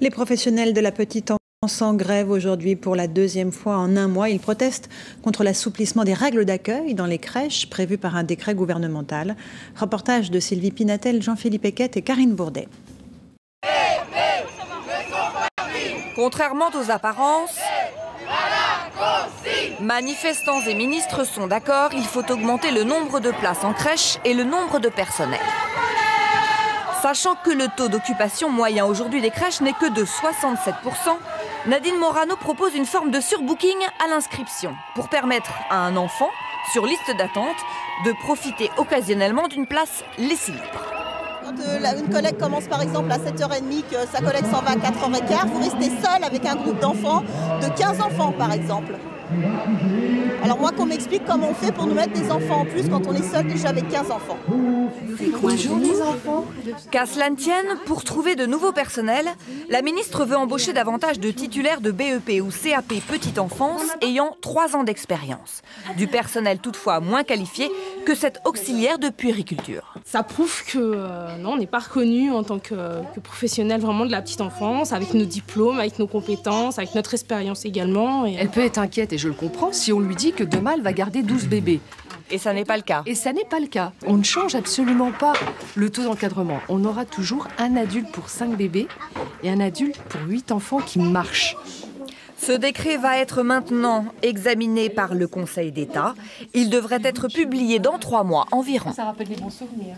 Les professionnels de la petite enfance en grève aujourd'hui pour la deuxième fois en un mois. Ils protestent contre l'assouplissement des règles d'accueil dans les crèches prévues par un décret gouvernemental. Reportage de Sylvie Pinatel, Jean-Philippe Equette et Karine Bourdet. Contrairement aux apparences, manifestants et ministres sont d'accord, il faut augmenter le nombre de places en crèche et le nombre de personnels. Sachant que le taux d'occupation moyen aujourd'hui des crèches n'est que de 67%, Nadine Morano propose une forme de surbooking à l'inscription pour permettre à un enfant, sur liste d'attente, de profiter occasionnellement d'une place laissée libre. Quand une collègue commence par exemple à 7h30, que sa collègue s'en va à 4h15, vous restez seul avec un groupe d'enfants, de 15 enfants par exemple. Alors moi qu'on m'explique comment on fait pour nous mettre des enfants en plus quand on est seul déjà avec 15 enfants. Qu'à cela ne tienne, pour trouver de nouveaux personnels, la ministre veut embaucher davantage de titulaires de BEP ou CAP petite enfance ayant 3 ans d'expérience. Du personnel toutefois moins qualifié que cette auxiliaire de puériculture. Ça prouve que non, on n'est pas reconnu en tant que professionnel vraiment de la petite enfance, avec nos diplômes, avec nos compétences, avec notre expérience également. Elle peut être inquiète et je le comprends si on lui dit que demain elle va garder 12 bébés. Et ça n'est pas le cas. Et ça n'est pas le cas. On ne change absolument pas le taux d'encadrement. On aura toujours un adulte pour 5 bébés et un adulte pour 8 enfants qui marchent. Ce décret va être maintenant examiné par le Conseil d'État. Il devrait être publié dans 3 mois environ. Ça rappelle des bons souvenirs.